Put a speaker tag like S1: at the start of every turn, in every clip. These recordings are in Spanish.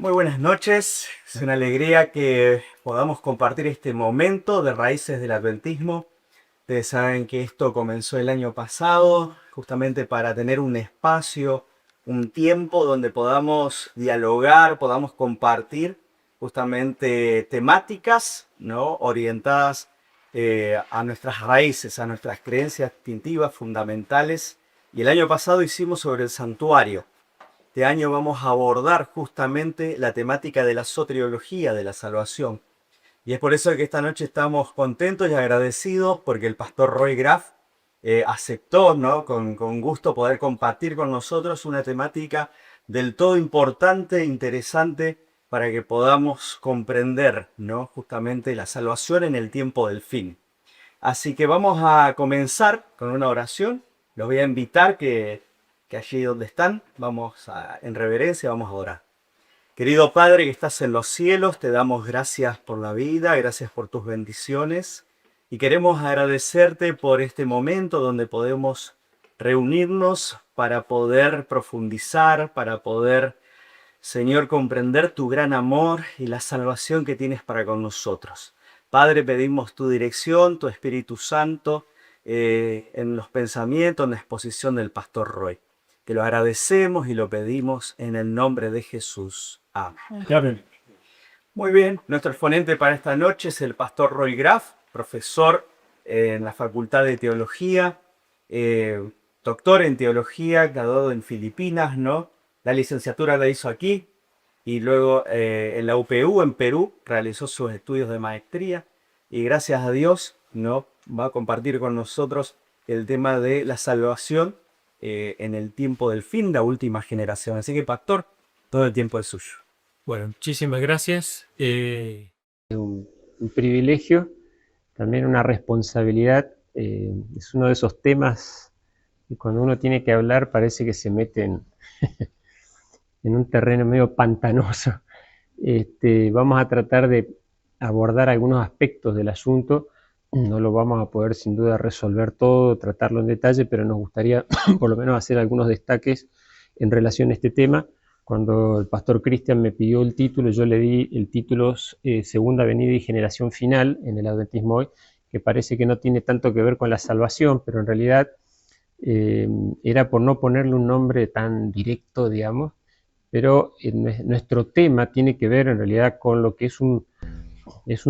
S1: Muy buenas noches, es una alegría que podamos compartir este momento de Raíces del Adventismo. Ustedes saben que esto comenzó el año pasado, justamente para tener un espacio, un tiempo donde podamos dialogar, podamos compartir justamente temáticas, ¿no? Orientadas a nuestras raíces, a nuestras creencias distintivas, fundamentales. Y el año pasado hicimos sobre el santuario. Este año vamos a abordar justamente la temática de la soteriología de la salvación. Y es por eso que esta noche estamos contentos y agradecidos porque el pastor Roy Graff aceptó, ¿no? con gusto poder compartir con nosotros una temática del todo importante e interesante para que podamos comprender, ¿no? justamente la salvación en el tiempo del fin. Así que vamos a comenzar con una oración. Los voy a invitar que allí donde están, en reverencia, vamos a orar. Querido Padre que estás en los cielos, te damos gracias por la vida, gracias por tus bendiciones y queremos agradecerte por este momento donde podemos reunirnos para poder profundizar, para poder, Señor, comprender tu gran amor y la salvación que tienes para con nosotros. Padre, pedimos tu dirección, tu Espíritu Santo, en los pensamientos, en la exposición del pastor Roy. Te lo agradecemos y lo pedimos en el nombre de Jesús. Amén.
S2: Amén.
S1: Muy bien, nuestro exponente para esta noche es el pastor Roy Graff, profesor en la Facultad de Teología, doctor en Teología, graduado en Filipinas, ¿no? La licenciatura la hizo aquí y luego en la UPU en Perú realizó sus estudios de maestría y gracias a Dios, ¿no? Va a compartir con nosotros el tema de la salvación en el tiempo del fin, la última generación. Así que, pastor, todo el tiempo es suyo.
S2: Bueno, muchísimas gracias.
S3: Un privilegio, también una responsabilidad. Es uno de esos temas que cuando uno tiene que hablar parece que se mete en un terreno medio pantanoso. Vamos a tratar de abordar algunos aspectos del asunto. No lo vamos a poder sin duda resolver todo, tratarlo en detalle, pero nos gustaría por lo menos hacer algunos destaques en relación a este tema. Cuando el pastor Cristian me pidió el título, yo le di el título Segunda Venida y Generación Final en el Adventismo Hoy, que parece que no tiene tanto que ver con la salvación, pero en realidad era por no ponerle un nombre tan directo, digamos, pero nuestro tema tiene que ver en realidad con lo que es un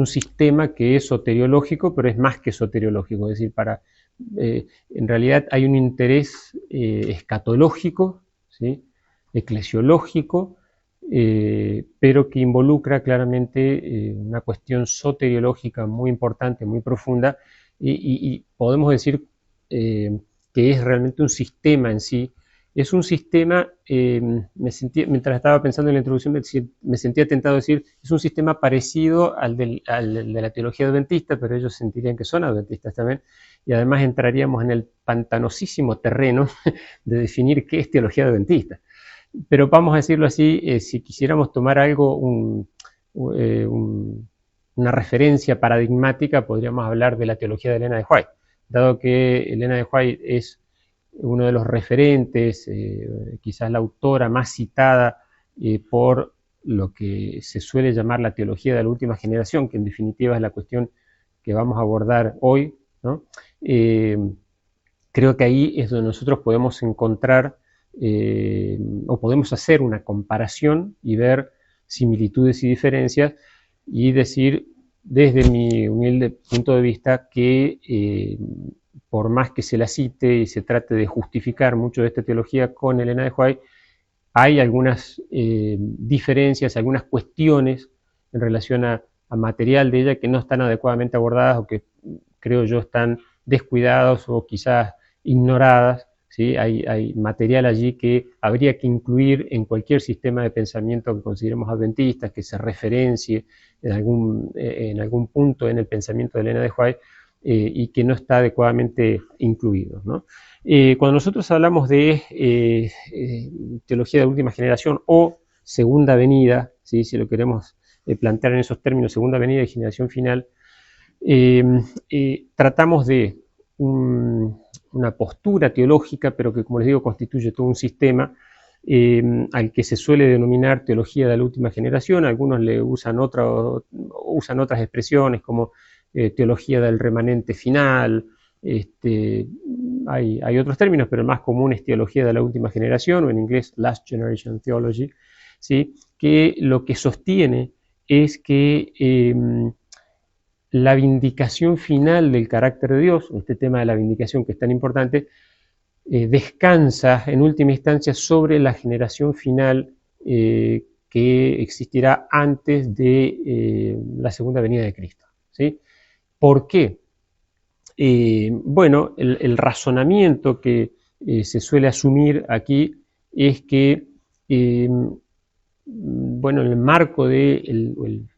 S3: sistema que es soteriológico, pero es más que soteriológico, es decir, en realidad hay un interés escatológico, ¿sí? Eclesiológico, pero que involucra claramente una cuestión soteriológica muy importante, muy profunda, y podemos decir que es realmente un sistema en sí. Es un sistema, mientras estaba pensando en la introducción, me sentía tentado a decir, es un sistema parecido al de la teología adventista, pero ellos sentirían que son adventistas también, y además entraríamos en el pantanosísimo terreno de definir qué es teología adventista. Pero vamos a decirlo así, si quisiéramos tomar algo, una referencia paradigmática, podríamos hablar de la teología de Elena de White, dado que Elena de White es uno de los referentes, quizás la autora más citada por lo que se suele llamar la teología de la última generación, que en definitiva es la cuestión que vamos a abordar hoy, ¿no? Creo que ahí es donde nosotros podemos encontrar o podemos hacer una comparación y ver similitudes y diferencias y decir desde mi humilde punto de vista que por más que se la cite y se trate de justificar mucho de esta teología con Elena de White, hay algunas diferencias, algunas cuestiones en relación a material de ella que no están adecuadamente abordadas o que creo yo están descuidados o quizás ignoradas. ¿Sí? Hay material allí que habría que incluir en cualquier sistema de pensamiento que consideremos adventista, que se referencie en algún punto en el pensamiento de Elena de White, y que no está adecuadamente incluido, ¿no? Cuando nosotros hablamos de teología de última generación o segunda venida, ¿sí? Si lo queremos plantear en esos términos, segunda venida y generación final, tratamos de una postura teológica, pero que, como les digo, constituye todo un sistema al que se suele denominar teología de la última generación. Algunos le usan otras expresiones como teología del remanente final. Hay otros términos, pero el más común es teología de la última generación, o en inglés Last Generation Theology, ¿sí? Que lo que sostiene es que la vindicación final del carácter de Dios, este tema de la vindicación que es tan importante, descansa en última instancia sobre la generación final que existirá antes de la segunda venida de Cristo, ¿sí? ¿Por qué? Bueno, el razonamiento que se suele asumir aquí es que, bueno, en el marco del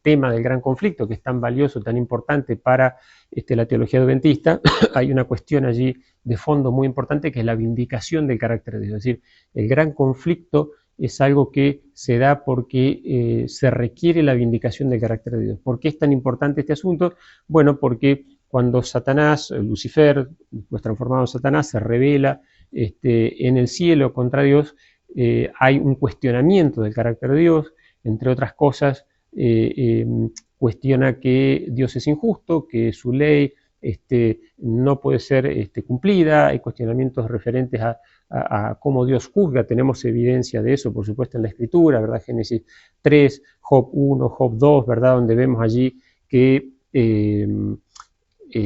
S3: tema del gran conflicto, que es tan valioso, tan importante para la teología adventista, hay una cuestión allí de fondo muy importante, que es la vindicación del carácter de Dios. Es decir, el gran conflicto es algo que se da porque se requiere la vindicación del carácter de Dios. ¿Por qué es tan importante este asunto? Bueno, porque cuando Satanás, Lucifer, pues transformado en Satanás, se revela en el cielo contra Dios, hay un cuestionamiento del carácter de Dios, entre otras cosas, cuestiona que Dios es injusto, que su ley no puede ser cumplida, hay cuestionamientos referentes a cómo Dios juzga, tenemos evidencia de eso, por supuesto, en la Escritura, ¿verdad? Génesis 3, Job 1, Job 2, ¿verdad? Donde vemos allí que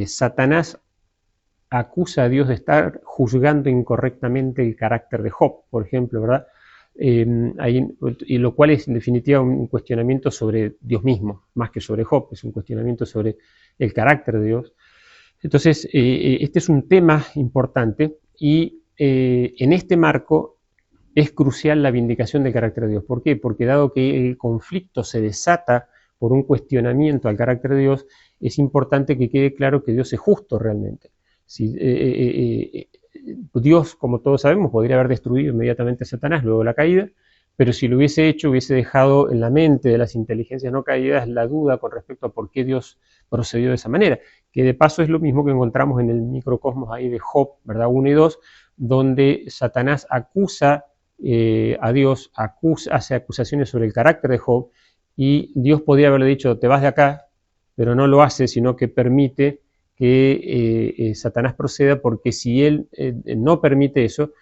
S3: Satanás acusa a Dios de estar juzgando incorrectamente el carácter de Job, por ejemplo, ¿verdad? Y lo cual es en definitiva un cuestionamiento sobre Dios mismo, más que sobre Job, es un cuestionamiento sobre el carácter de Dios. Entonces, este es un tema importante y en este marco es crucial la vindicación del carácter de Dios. ¿Por qué? Porque dado que el conflicto se desata por un cuestionamiento al carácter de Dios, es importante que quede claro que Dios es justo realmente. Si, Dios, como todos sabemos, podría haber destruido inmediatamente a Satanás luego de la caída, pero si lo hubiese hecho, hubiese dejado en la mente de las inteligencias no caídas la duda con respecto a por qué Dios procedió de esa manera, que de paso es lo mismo que encontramos en el microcosmos ahí de Job, ¿verdad? 1 y 2, donde Satanás acusa a Dios, hace acusaciones sobre el carácter de Job, y Dios podría haberle dicho, te vas de acá, pero no lo hace, sino que permite que Satanás proceda, porque si él no permite eso,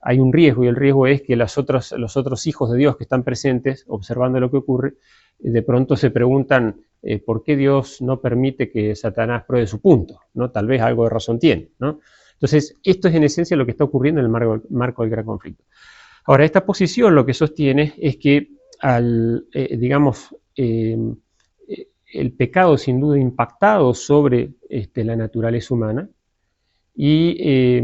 S3: hay un riesgo, y el riesgo es que los otros hijos de Dios que están presentes, observando lo que ocurre, de pronto se preguntan por qué Dios no permite que Satanás pruebe su punto, ¿no? Tal vez algo de razón tiene, ¿no? Entonces, esto es en esencia lo que está ocurriendo en el marco del gran conflicto. Ahora, esta posición lo que sostiene es que el pecado sin duda ha impactado sobre la naturaleza humana, y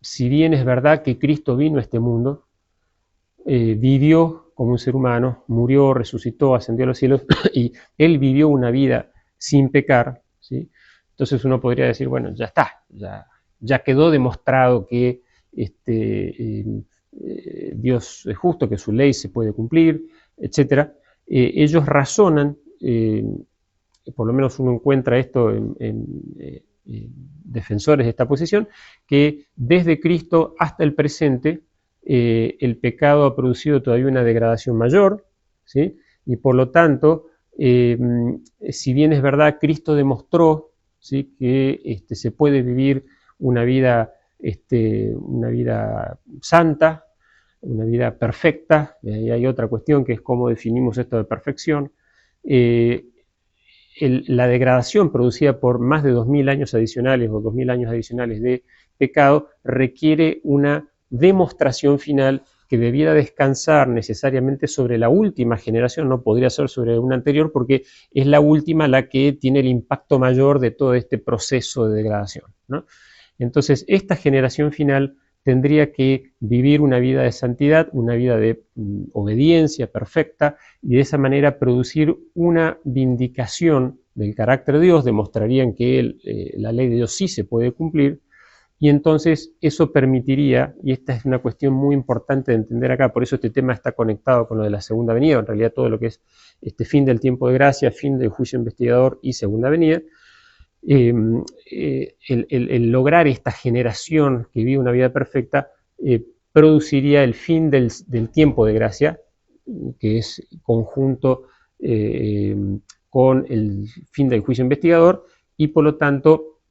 S3: si bien es verdad que Cristo vino a este mundo, vivió como un ser humano, murió, resucitó, ascendió a los cielos, y Él vivió una vida sin pecar, ¿sí? Entonces uno podría decir, bueno, ya está, ya quedó demostrado que Dios es justo, que su ley se puede cumplir, etc. Ellos razonan, por lo menos uno encuentra esto en defensores de esta posición, que desde Cristo hasta el presente el pecado ha producido todavía una degradación mayor, ¿sí? Y por lo tanto, si bien es verdad, Cristo demostró, ¿sí?, que se puede vivir una vida santa, una vida perfecta, y hay otra cuestión que es cómo definimos esto de perfección. La degradación producida por más de 2000 años adicionales o 2000 años adicionales de pecado requiere una demostración final que debiera descansar necesariamente sobre la última generación, no podría ser sobre una anterior, porque es la última la que tiene el impacto mayor de todo este proceso de degradación, ¿no? Entonces, esta generación final tendría que vivir una vida de santidad, una vida de obediencia perfecta, y de esa manera producir una vindicación del carácter de Dios, demostrarían que la ley de Dios sí se puede cumplir, y entonces eso permitiría, y esta es una cuestión muy importante de entender acá, por eso este tema está conectado con lo de la segunda venida, en realidad todo lo que es fin del tiempo de gracia, fin del juicio investigador y segunda venida, el lograr esta generación que vive una vida perfecta produciría el fin del tiempo de gracia, que es conjunto con el fin del juicio investigador, y por lo tanto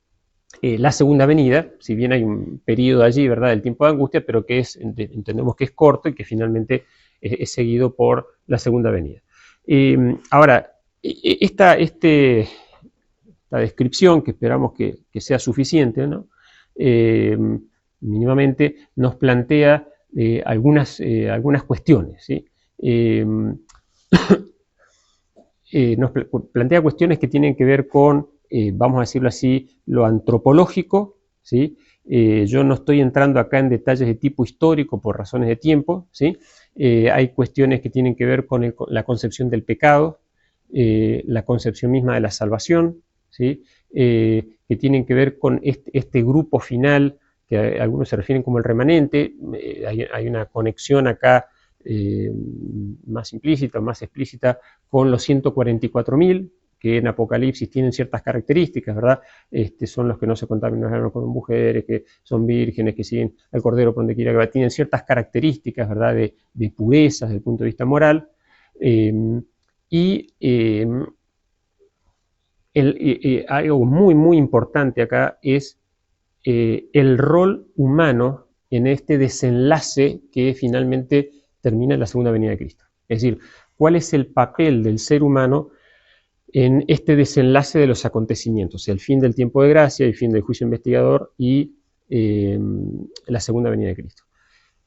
S3: la segunda venida, si bien hay un periodo allí, ¿verdad?, del tiempo de angustia, pero que entendemos que es corto y que finalmente es seguido por la segunda venida. Ahora, esta descripción, que esperamos que sea suficiente, ¿no?, mínimamente nos plantea algunas cuestiones, ¿sí? Nos plantea cuestiones que tienen que ver con, vamos a decirlo así, lo antropológico, ¿sí? Yo no estoy entrando acá en detalles de tipo histórico por razones de tiempo, ¿sí? Hay cuestiones que tienen que ver con la concepción del pecado, la concepción misma de la salvación, ¿sí? Que tienen que ver con este grupo final, que algunos se refieren como el remanente. Hay una conexión acá más implícita, más explícita, con los 144.000, que en Apocalipsis tienen ciertas características, ¿verdad? Son los que no se contaminan con mujeres, que son vírgenes, que siguen al Cordero por donde quiera que va, tienen ciertas características, ¿verdad?, de pureza desde el punto de vista moral. Algo muy, muy importante acá es el rol humano en este desenlace que finalmente termina en la segunda venida de Cristo. Es decir, ¿cuál es el papel del ser humano en este desenlace de los acontecimientos? El fin del tiempo de gracia, el fin del juicio investigador y la segunda venida de Cristo.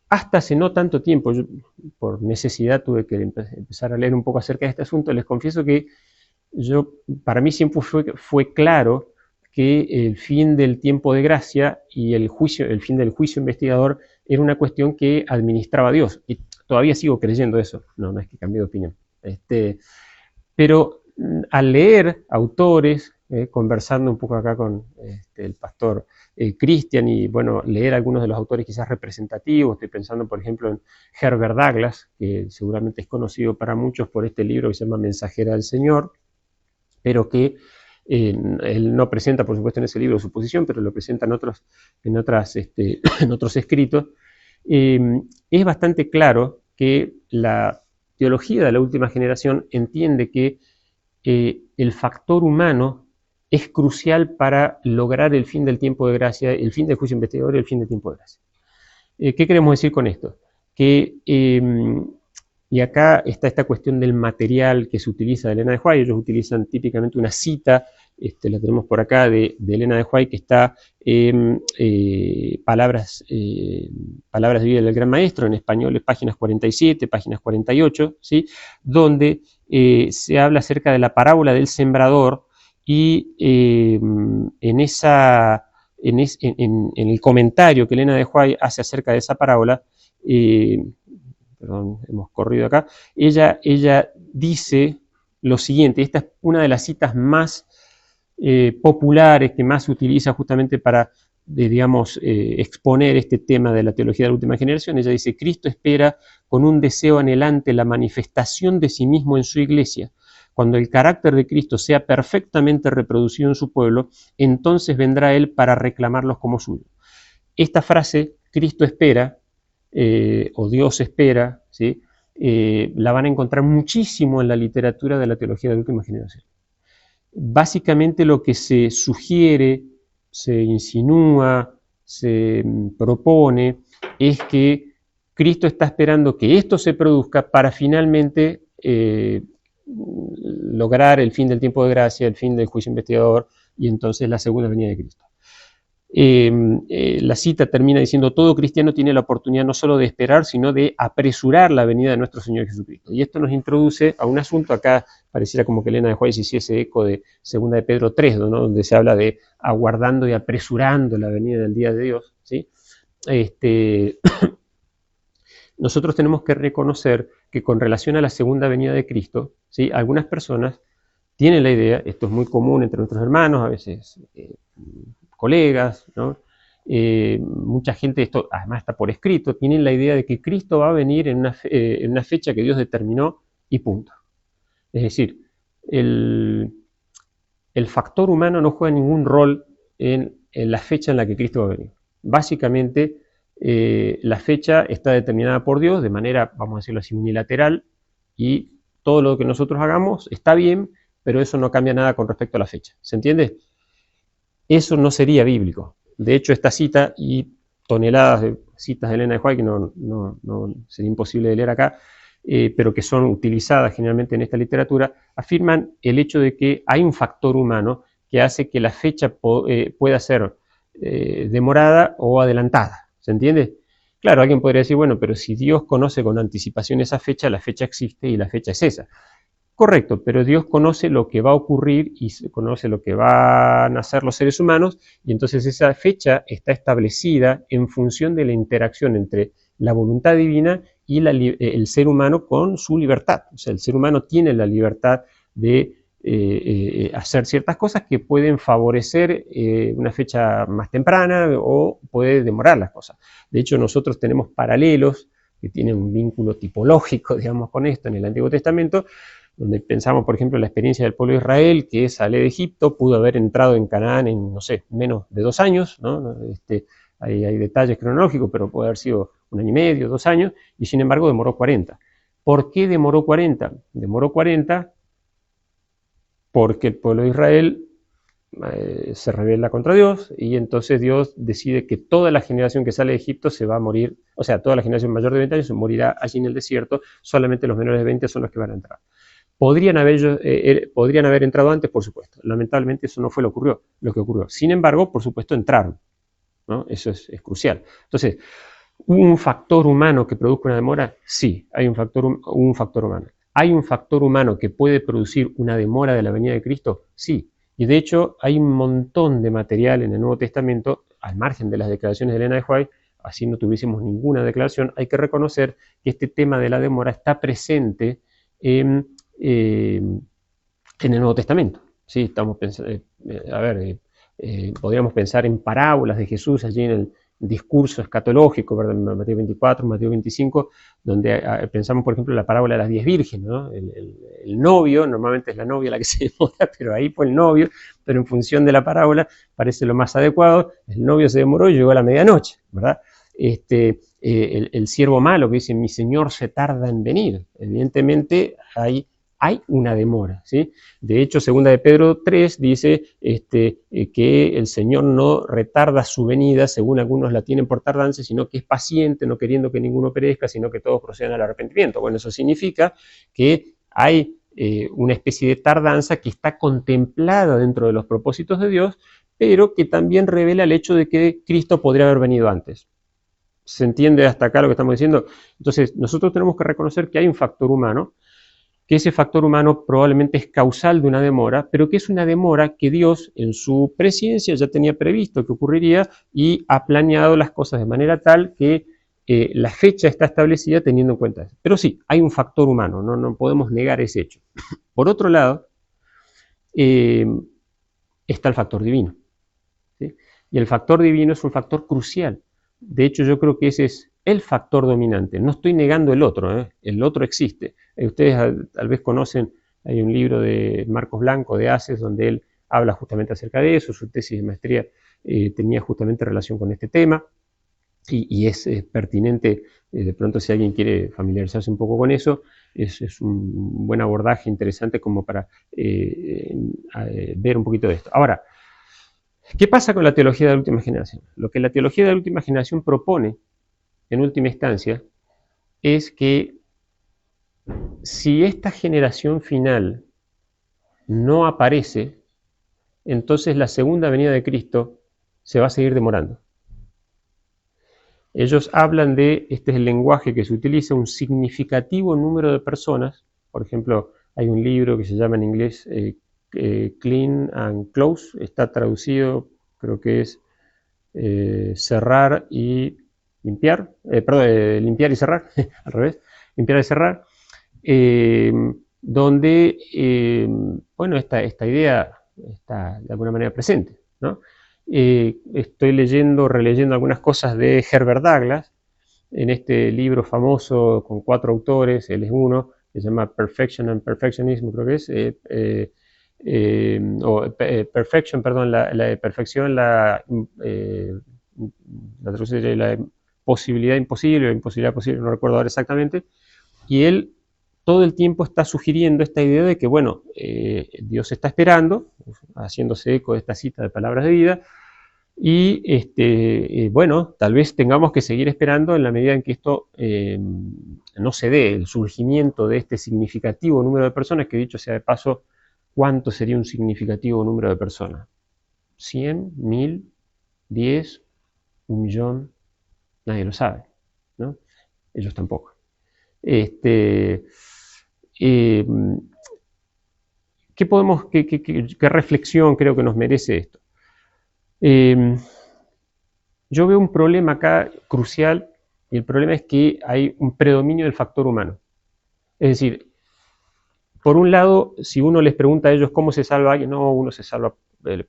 S3: Hasta hace no tanto tiempo, yo por necesidad tuve que empezar a leer un poco acerca de este asunto. Les confieso que para mí siempre fue claro que el fin del tiempo de gracia y el fin del juicio investigador era una cuestión que administraba Dios. Y todavía sigo creyendo eso. No es que cambie de opinión. Pero al leer autores, conversando un poco acá con el pastor Cristian, y bueno, leer algunos de los autores quizás representativos, estoy pensando por ejemplo en Herbert Douglass, que seguramente es conocido para muchos por este libro que se llama Mensajera del Señor, pero que él no presenta, por supuesto, en ese libro su posición, pero lo presenta en otros escritos. Es bastante claro que la teología de la última generación entiende que el factor humano es crucial para lograr el fin del tiempo de gracia, el fin del juicio investigador y el fin del tiempo de gracia. ¿Qué queremos decir con esto? Y acá está esta cuestión del material que se utiliza de Elena de White. Ellos utilizan típicamente una cita, la tenemos por acá, de Elena de White, que está en Palabras de vida del Gran Maestro, en español, páginas 47, páginas 48, ¿sí?, donde se habla acerca de la parábola del sembrador, y en el comentario que Elena de White hace acerca de esa parábola, perdón, hemos corrido acá, ella dice lo siguiente. Esta es una de las citas más populares, que más se utiliza justamente para, exponer este tema de la teología de la última generación. Ella dice: Cristo espera con un deseo anhelante la manifestación de sí mismo en su iglesia. Cuando el carácter de Cristo sea perfectamente reproducido en su pueblo, entonces vendrá Él para reclamarlos como suyo. Esta frase, Cristo espera, o Dios espera, ¿sí?, la van a encontrar muchísimo en la literatura de la teología de la última generación. Básicamente lo que se sugiere, se insinúa, se propone, es que Cristo está esperando que esto se produzca para finalmente lograr el fin del tiempo de gracia, el fin del juicio investigador y entonces la segunda venida de Cristo. La cita termina diciendo: todo cristiano tiene la oportunidad no solo de esperar, sino de apresurar la venida de nuestro Señor Jesucristo. Y esto nos introduce a un asunto. Acá pareciera como que Elena de White hiciese eco de 2 de Pedro 3, ¿no?, donde se habla de aguardando y apresurando la venida del día de Dios, ¿sí? Nosotros tenemos que reconocer que con relación a la segunda venida de Cristo, ¿sí?, algunas personas tienen la idea, esto es muy común entre nuestros hermanos, a veces colegas, ¿no?, mucha gente, esto además está por escrito, tienen la idea de que Cristo va a venir en una fecha que Dios determinó y punto. Es decir, el factor humano no juega ningún rol en la fecha en la que Cristo va a venir. Básicamente, la fecha está determinada por Dios de manera, vamos a decirlo así, unilateral, y todo lo que nosotros hagamos está bien, pero eso no cambia nada con respecto a la fecha. ¿Se entiende? Eso no sería bíblico. De hecho, esta cita y toneladas de citas de Elena de White, que no sería imposible de leer acá, pero que son utilizadas generalmente en esta literatura, afirman el hecho de que hay un factor humano que hace que la fecha pueda ser demorada o adelantada. ¿Se entiende? Claro, alguien podría decir, bueno, pero si Dios conoce con anticipación esa fecha, la fecha existe y la fecha es esa. Correcto, pero Dios conoce lo que va a ocurrir y conoce lo que van a hacer los seres humanos, y entonces esa fecha está establecida en función de la interacción entre la voluntad divina y el ser humano con su libertad. O sea, el ser humano tiene la libertad de hacer ciertas cosas que pueden favorecer una fecha más temprana o puede demorar las cosas. De hecho, nosotros tenemos paralelos que tienen un vínculo tipológico, digamos, con esto en el Antiguo Testamento, donde pensamos, por ejemplo, en la experiencia del pueblo de Israel, que sale de Egipto, pudo haber entrado en Canaán en, no sé, menos de 2 años, ¿no? Hay detalles cronológicos, pero puede haber sido 1 año y medio, 2 años, y sin embargo demoró 40. ¿Por qué demoró 40? Demoró 40 porque el pueblo de Israel se rebela contra Dios, y entonces Dios decide que toda la generación que sale de Egipto se va a morir, o sea, toda la generación mayor de 20 años morirá allí en el desierto, solamente los menores de 20 son los que van a entrar. Podrían haber entrado antes, por supuesto. Lamentablemente eso no fue lo que ocurrió. Sin embargo, por supuesto, entraron, ¿no? Eso es crucial. Entonces, ¿un factor humano que produzca una demora? Sí, hay un factor humano. ¿Hay un factor humano que puede producir una demora de la venida de Cristo? Sí. Y de hecho, hay un montón de material en el Nuevo Testamento, al margen de las declaraciones de Elena de White, así no tuviésemos ninguna declaración, hay que reconocer que este tema de la demora está presente en el Nuevo Testamento. ¿Sí? Estamos pensando, podríamos pensar en parábolas de Jesús allí en el discurso escatológico, ¿verdad? En Mateo 24, Mateo 25, donde pensamos, por ejemplo, en la parábola de las 10 vírgenes, ¿no? El novio, normalmente es la novia la que se demora, pero ahí fue el novio, pero en función de la parábola parece lo más adecuado, el novio se demoró y llegó a la medianoche, ¿verdad? El siervo malo que dice, mi señor se tarda en venir, evidentemente hay una demora, ¿sí? De hecho, 2 de Pedro 3 dice que el Señor no retarda su venida, según algunos la tienen por tardanza, sino que es paciente, no queriendo que ninguno perezca, sino que todos procedan al arrepentimiento. Bueno, eso significa que hay una especie de tardanza que está contemplada dentro de los propósitos de Dios, pero que también revela el hecho de que Cristo podría haber venido antes. ¿Se entiende hasta acá lo que estamos diciendo? Entonces, nosotros tenemos que reconocer que hay un factor humano, que ese factor humano probablemente es causal de una demora, pero que es una demora que Dios en su presciencia ya tenía previsto que ocurriría y ha planeado las cosas de manera tal que la fecha está establecida teniendo en cuenta eso. Pero sí, hay un factor humano, no podemos negar ese hecho. Por otro lado, está el factor divino, ¿sí? Y el factor divino es un factor crucial. De hecho, yo creo que ese es el factor dominante. No estoy negando el otro, ¿eh? El otro existe. Ustedes tal vez conocen, hay un libro de Marcos Blanco de ACES donde él habla justamente acerca de eso. Su tesis de maestría tenía justamente relación con este tema y es pertinente, de pronto si alguien quiere familiarizarse un poco con eso, es un buen abordaje interesante como para ver un poquito de esto. Ahora, ¿qué pasa con la teología de la última generación? Lo que la teología de la última generación propone, en última instancia, es que si esta generación final no aparece, entonces la segunda venida de Cristo se va a seguir demorando. Ellos hablan de, este es el lenguaje que se utiliza, un significativo número de personas. Por ejemplo, hay un libro que se llama en inglés Clean and Close, está traducido, creo que es cerrar y limpiar, limpiar y cerrar, al revés, limpiar y cerrar, donde, bueno, esta idea está de alguna manera presente, ¿no? Estoy releyendo algunas cosas de Herbert Douglas, en este libro famoso con 4 autores, él es uno, que se llama Perfection and Perfectionism, creo que es, Perfection, perdón, la perfección, la traducción sería posibilidad imposible o imposibilidad posible, no recuerdo ahora exactamente, y él todo el tiempo está sugiriendo esta idea de que, bueno, Dios está esperando, haciéndose eco de esta cita de Palabras de Vida, y bueno, tal vez tengamos que seguir esperando en la medida en que esto no se dé, el surgimiento de este significativo número de personas, que dicho sea de paso, ¿cuánto sería un significativo número de personas? ¿100? ¿1000? ¿10? ¿1 millón? Nadie lo sabe, ¿no? Ellos tampoco. ¿Qué reflexión creo que nos merece esto? Yo veo un problema acá crucial, y el problema es que hay un predominio del factor humano. Es decir, por un lado, si uno les pregunta a ellos cómo se salva alguien, no, uno se salva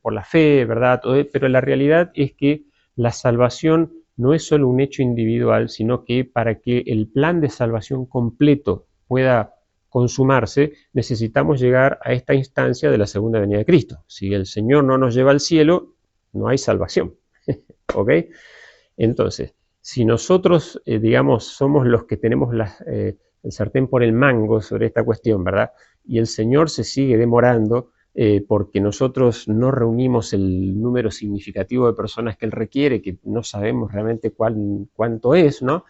S3: por la fe, ¿verdad? Pero la realidad es que la salvación no es solo un hecho individual, sino que para que el plan de salvación completo pueda consumarse, necesitamos llegar a esta instancia de la segunda venida de Cristo. Si el Señor no nos lleva al cielo, no hay salvación. ¿Ok? Entonces, si nosotros, digamos, somos los que tenemos el sartén por el mango sobre esta cuestión, ¿verdad? Y el Señor se sigue demorando porque nosotros no reunimos el número significativo de personas que Él requiere, que no sabemos realmente cuánto es, ¿no?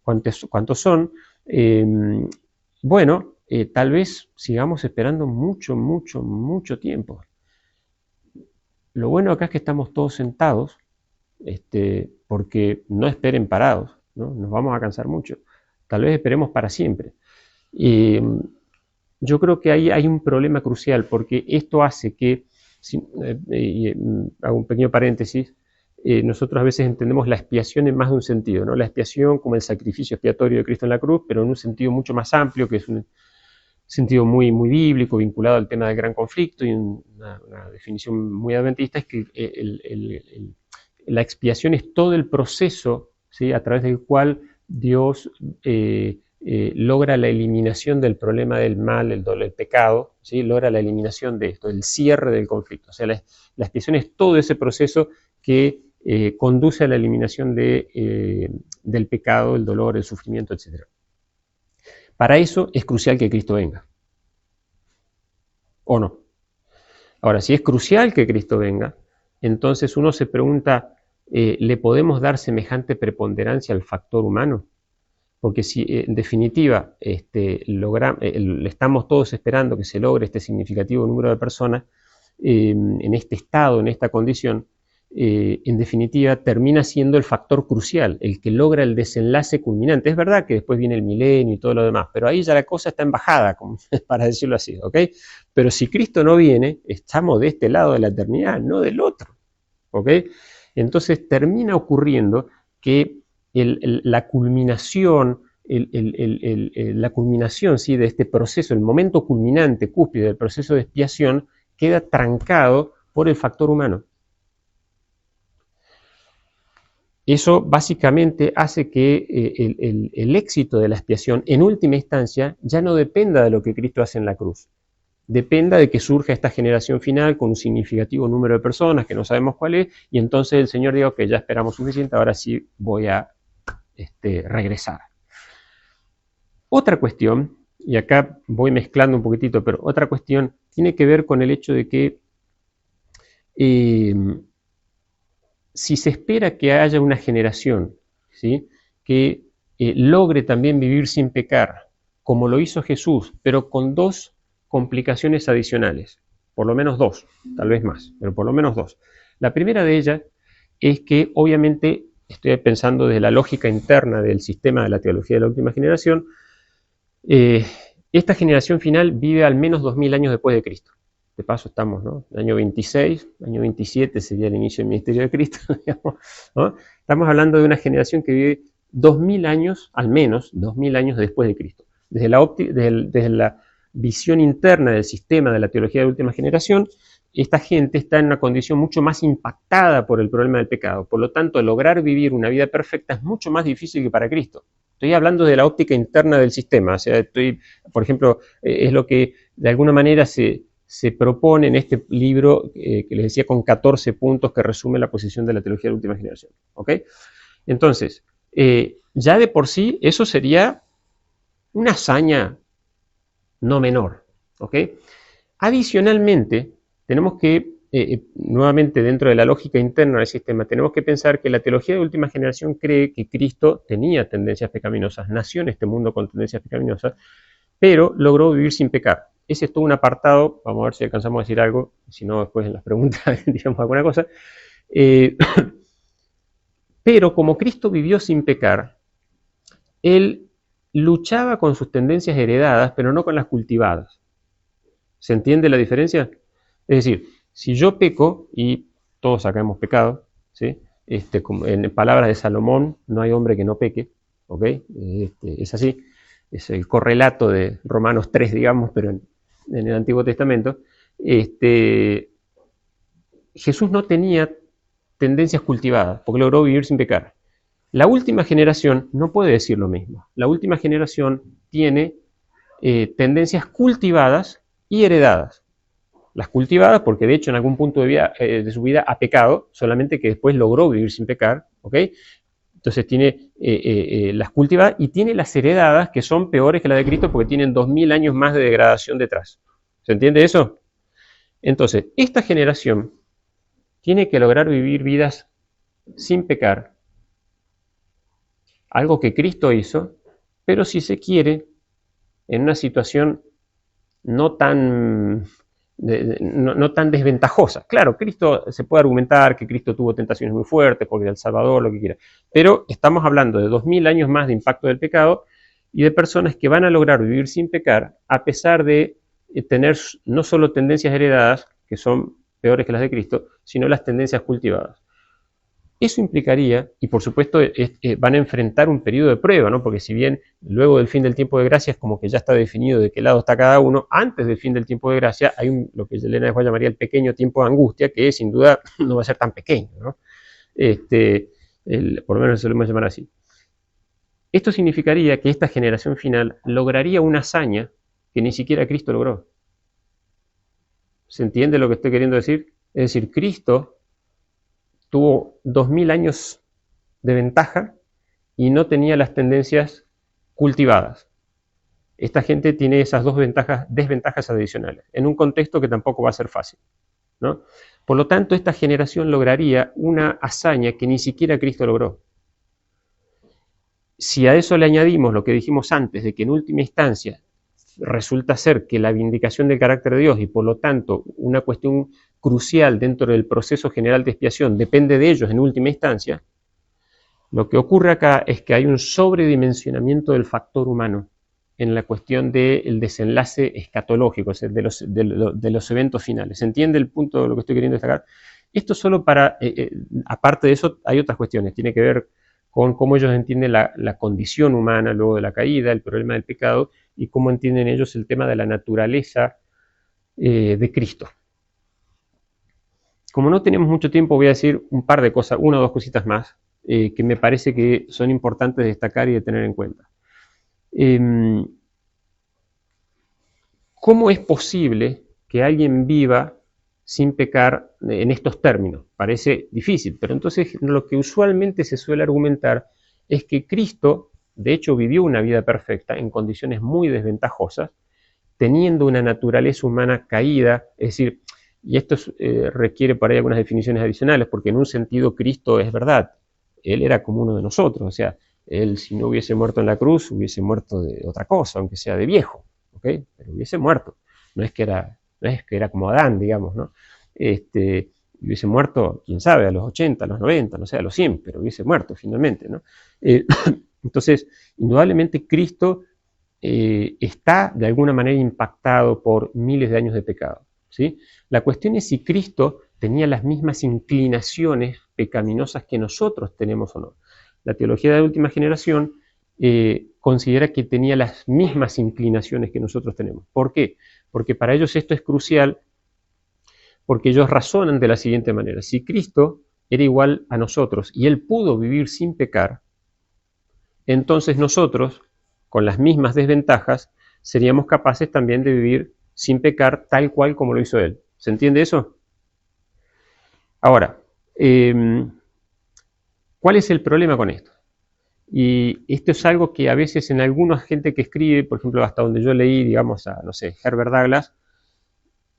S3: Cuántos son. Bueno, tal vez sigamos esperando mucho, mucho, mucho tiempo. Lo bueno acá es que estamos todos sentados, porque no esperen parados, ¿no? Nos vamos a cansar mucho. Tal vez esperemos para siempre. Yo creo que ahí hay un problema crucial, porque esto hace que, hago un pequeño paréntesis, nosotros a veces entendemos la expiación en más de un sentido, ¿no? La expiación como el sacrificio expiatorio de Cristo en la cruz, pero en un sentido mucho más amplio, que es un sentido muy, muy bíblico, vinculado al tema del gran conflicto, y una definición muy adventista es que la expiación es todo el proceso, ¿sí?, a través del cual Dios logra la eliminación del problema del mal, el dolor, el pecado, ¿sí?, logra la eliminación de esto, el cierre del conflicto. O sea, la expiación es todo ese proceso que conduce a la eliminación del pecado, el dolor, el sufrimiento, etc. Para eso es crucial que Cristo venga. ¿O no? Ahora, si es crucial que Cristo venga, entonces uno se pregunta, ¿le podemos dar semejante preponderancia al factor humano? Porque si en definitiva estamos todos esperando que se logre este significativo número de personas en este estado, en esta condición, en definitiva termina siendo el factor crucial, el que logra el desenlace culminante. Es verdad que después viene el milenio y todo lo demás, pero ahí ya la cosa está en bajada, para decirlo así, ¿ok? Pero si Cristo no viene, estamos de este lado de la eternidad, no del otro, ¿ok? Entonces termina ocurriendo que la culminación, ¿sí?, de este proceso, el momento culminante, cúspide del proceso de expiación, queda trancado por el factor humano. Eso básicamente hace que el éxito de la expiación, en última instancia, ya no dependa de lo que Cristo hace en la cruz. Dependa de que surja esta generación final con un significativo número de personas que no sabemos cuál es, y entonces el Señor diga, ok, ya esperamos suficiente, ahora sí voy a regresar. Otra cuestión, y acá voy mezclando un poquitito, pero otra cuestión tiene que ver con el hecho de que si se espera que haya una generación, ¿sí?, que logre también vivir sin pecar, como lo hizo Jesús, pero con dos complicaciones adicionales, por lo menos dos, tal vez más, pero por lo menos dos. La primera de ellas es que, obviamente, estoy pensando desde la lógica interna del sistema de la teología de la última generación, esta generación final vive al menos 2000 años después de Cristo. De paso estamos, ¿no?, año 26, año 27 sería el inicio del ministerio de Cristo, digamos, ¿no? Estamos hablando de una generación que vive 2000 años, al menos 2000 años después de Cristo. Desde la visión interna del sistema de la teología de la última generación, esta gente está en una condición mucho más impactada por el problema del pecado. Por lo tanto, lograr vivir una vida perfecta es mucho más difícil que para Cristo. Estoy hablando de la óptica interna del sistema. O sea, por ejemplo, es lo que de alguna manera se propone en este libro que les decía, con 14 puntos que resume la posición de la teología de la última generación. ¿Okay? Entonces, ya de por sí eso sería una hazaña no menor, ¿ok? Adicionalmente, tenemos que, nuevamente dentro de la lógica interna del sistema, tenemos que pensar que la teología de última generación cree que Cristo tenía tendencias pecaminosas, nació en este mundo con tendencias pecaminosas, pero logró vivir sin pecar. Ese es todo un apartado, vamos a ver si alcanzamos a decir algo, si no después en las preguntas digamos alguna cosa. Pero como Cristo vivió sin pecar, Él luchaba con sus tendencias heredadas, pero no con las cultivadas. ¿Se entiende la diferencia? Es decir, si yo peco, y todos acá hemos pecado, ¿sí? En palabras de Salomón, no hay hombre que no peque, ¿ok? Es así, es el correlato de Romanos 3, digamos, pero en el Antiguo Testamento. Jesús no tenía tendencias cultivadas, porque logró vivir sin pecar. La última generación no puede decir lo mismo. La última generación tiene tendencias cultivadas y heredadas. Las cultivadas porque de hecho en algún punto de su vida ha pecado, solamente que después logró vivir sin pecar, ¿ok? Entonces tiene las cultivadas y tiene las heredadas que son peores que las de Cristo porque tienen 2000 años más de degradación detrás. ¿Se entiende eso? Entonces, esta generación tiene que lograr vivir vidas sin pecar, algo que Cristo hizo, pero si se quiere, en una situación no tan desventajosa. Claro, Cristo, se puede argumentar que Cristo tuvo tentaciones muy fuertes, porque El Salvador, lo que quiera, pero estamos hablando de 2000 años más de impacto del pecado y de personas que van a lograr vivir sin pecar, a pesar de tener no solo tendencias heredadas, que son peores que las de Cristo, sino las tendencias cultivadas. Eso implicaría, y por supuesto van a enfrentar un periodo de prueba, ¿no? Porque si bien luego del fin del tiempo de gracia es como que ya está definido de qué lado está cada uno, antes del fin del tiempo de gracia hay lo que Elena después llamaría el pequeño tiempo de angustia, que sin duda no va a ser tan pequeño, ¿no? Por lo menos se lo vamos a llamar así. Esto significaría que esta generación final lograría una hazaña que ni siquiera Cristo logró. ¿Se entiende lo que estoy queriendo decir? Es decir, Cristo tuvo 2000 años de ventaja y no tenía las tendencias cultivadas. Esta gente tiene esas dos desventajas adicionales, en un contexto que tampoco va a ser fácil, ¿no? Por lo tanto, esta generación lograría una hazaña que ni siquiera Cristo logró. Si a eso le añadimos lo que dijimos antes, de que en última instancia resulta ser que la vindicación del carácter de Dios y por lo tanto una cuestión crucial dentro del proceso general de expiación depende de ellos en última instancia, lo que ocurre acá es que hay un sobredimensionamiento del factor humano en la cuestión del desenlace escatológico, es decir, de los eventos finales. ¿Se entiende el punto de lo que estoy queriendo destacar? Esto solo para, aparte de eso, hay otras cuestiones, tiene que ver con cómo ellos entienden la condición humana luego de la caída, el problema del pecado, y cómo entienden ellos el tema de la naturaleza de Cristo. Como no tenemos mucho tiempo, voy a decir un par de cosas, una o dos cositas más, que me parece que son importantes de destacar y de tener en cuenta. ¿Cómo es posible que alguien viva sin pecar en estos términos? Parece difícil, pero entonces lo que usualmente se suele argumentar es que Cristo, de hecho, vivió una vida perfecta en condiciones muy desventajosas, teniendo una naturaleza humana caída, es decir, y esto requiere por ahí algunas definiciones adicionales, porque en un sentido Cristo es verdad, Él era como uno de nosotros, o sea, Él si no hubiese muerto en la cruz, hubiese muerto de otra cosa, aunque sea de viejo, ¿ok? Pero hubiese muerto, no es que era como Adán, digamos, ¿no? Hubiese muerto, quién sabe, a los 80, a los 90, no sé, a los 100, pero hubiese muerto finalmente, ¿no? Entonces, indudablemente Cristo está de alguna manera impactado por miles de años de pecado, ¿sí? La cuestión es si Cristo tenía las mismas inclinaciones pecaminosas que nosotros tenemos o no. La teología de la última generación considera que tenía las mismas inclinaciones que nosotros tenemos. ¿Por qué? Porque para ellos esto es crucial, porque ellos razonan de la siguiente manera. Si Cristo era igual a nosotros y Él pudo vivir sin pecar, entonces nosotros, con las mismas desventajas, seríamos capaces también de vivir sin pecar tal cual como lo hizo Él. ¿Se entiende eso? Ahora, ¿Cuál es el problema con esto? Y esto es algo que a veces en alguna gente que escribe, por ejemplo, hasta donde yo leí, digamos, a, no sé, Herbert Douglass,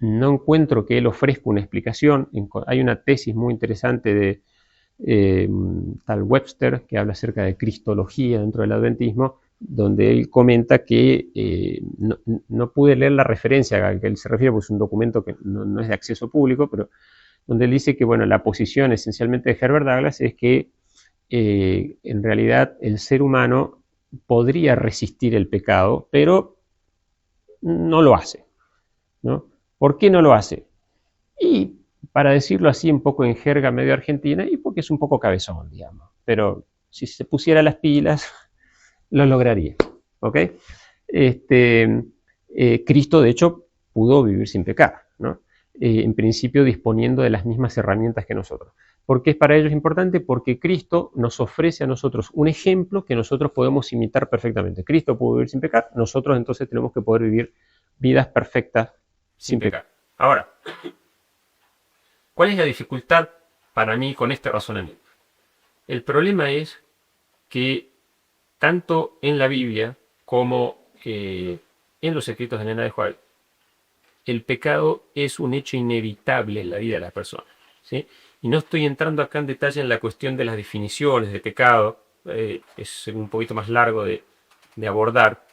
S3: no encuentro que él ofrezca una explicación. Hay una tesis muy interesante de tal Webster que habla acerca de cristología dentro del adventismo, donde él comenta que no pude leer la referencia a que él se refiere, porque es un documento que no es de acceso público, pero donde él dice que, bueno, la posición esencialmente de Herbert Douglass es que en realidad el ser humano podría resistir el pecado, pero no lo hace, ¿no? ¿Por qué no lo hace? Y para decirlo así un poco en jerga medio argentina, y porque es un poco cabezón, digamos, pero si se pusiera las pilas, lo lograría, ¿ok? Cristo, de hecho, pudo vivir sin pecar, ¿no? En principio disponiendo de las mismas herramientas que nosotros. ¿Por qué es para ellos importante? Porque Cristo nos ofrece a nosotros un ejemplo que nosotros podemos imitar perfectamente. Cristo pudo vivir sin pecar, nosotros entonces tenemos que poder vivir vidas perfectas sin pecar.
S2: Ahora, ¿cuál es la dificultad para mí con este razonamiento? El problema es que tanto en la Biblia como en los escritos de Elena de White, el pecado es un hecho inevitable en la vida de las personas, ¿sí? Y no estoy entrando acá en detalle en la cuestión de las definiciones de pecado, es un poquito más largo de abordar,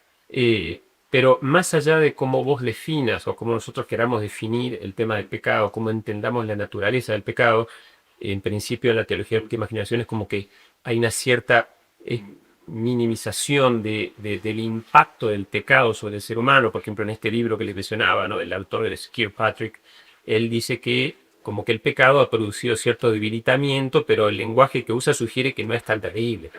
S2: pero más allá de cómo vos definas o cómo nosotros queramos definir el tema del pecado, cómo entendamos la naturaleza del pecado, en principio en la teología de la última generación es como que hay una cierta minimización del impacto del pecado sobre el ser humano. Por ejemplo, en este libro que les mencionaba, ¿no?, el autor de Kirkpatrick, él dice que como que el pecado ha producido cierto debilitamiento, pero el lenguaje que usa sugiere que no es tan terrible.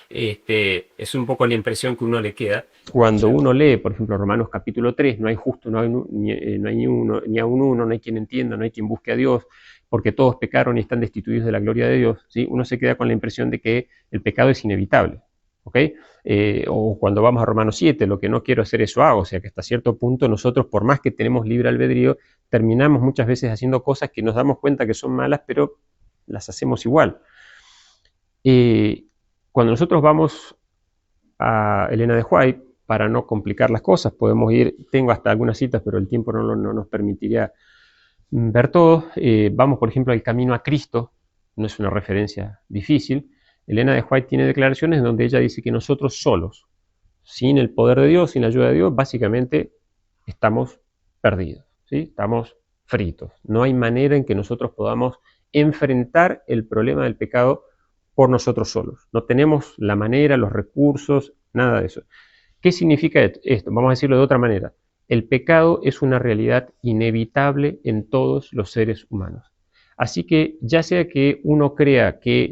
S2: Es un poco la impresión que uno le queda.
S3: Cuando uno lee, por ejemplo, Romanos capítulo 3, no hay justo, no hay ni a uno, no hay quien entienda, no hay quien busque a Dios, porque todos pecaron y están destituidos de la gloria de Dios, ¿sí? Uno se queda con la impresión de que el pecado es inevitable, ¿ok? O cuando vamos a Romanos 7, lo que no quiero hacer eso hago, o sea que hasta cierto punto nosotros, por más que tenemos libre albedrío, terminamos muchas veces haciendo cosas que nos damos cuenta que son malas, pero las hacemos igual. Cuando nosotros vamos a Elena de White, para no complicar las cosas, podemos ir, tengo hasta algunas citas, pero el tiempo no nos permitiría ver todo. Vamos, por ejemplo, al Camino a Cristo, no es una referencia difícil. Elena de White tiene declaraciones donde ella dice que nosotros solos, sin el poder de Dios, sin la ayuda de Dios, básicamente estamos perdidos, ¿sí? Estamos fritos. No hay manera en que nosotros podamos enfrentar el problema del pecado por nosotros solos. No tenemos la manera, los recursos, nada de eso. ¿Qué significa esto? Vamos a decirlo de otra manera. El pecado es una realidad inevitable en todos los seres humanos. Así que ya sea que uno crea que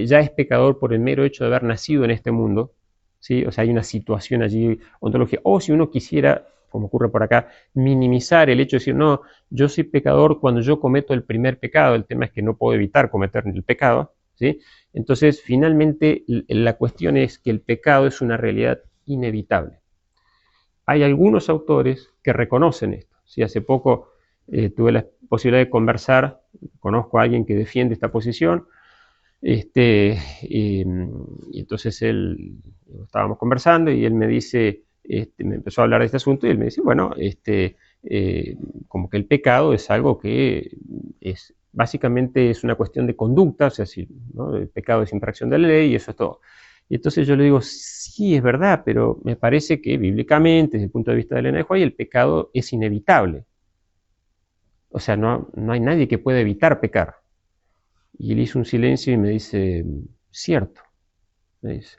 S3: ya es pecador por el mero hecho de haber nacido en este mundo, ¿sí? O sea, hay una situación allí ontológica, o si uno quisiera, como ocurre por acá, minimizar el hecho de decir, no, yo soy pecador cuando yo cometo el primer pecado, el tema es que no puedo evitar cometer el pecado, ¿sí? Entonces, finalmente, la cuestión es que el pecado es una realidad inevitable. Hay algunos autores que reconocen esto. ¿Sí? Hace poco tuve la posibilidad de conversar, conozco a alguien que defiende esta posición, y entonces estábamos conversando y él me dice, me empezó a hablar de este asunto y él me dice, bueno, como que el pecado es algo que básicamente es una cuestión de conducta, o sea, ¿no? El pecado es infracción de la ley y eso es todo. Y entonces yo le digo, sí, es verdad, pero me parece que bíblicamente, desde el punto de vista de Elena de White, el pecado es inevitable. O sea, no hay nadie que pueda evitar pecar. Y él hizo un silencio y me dice, cierto, me dice.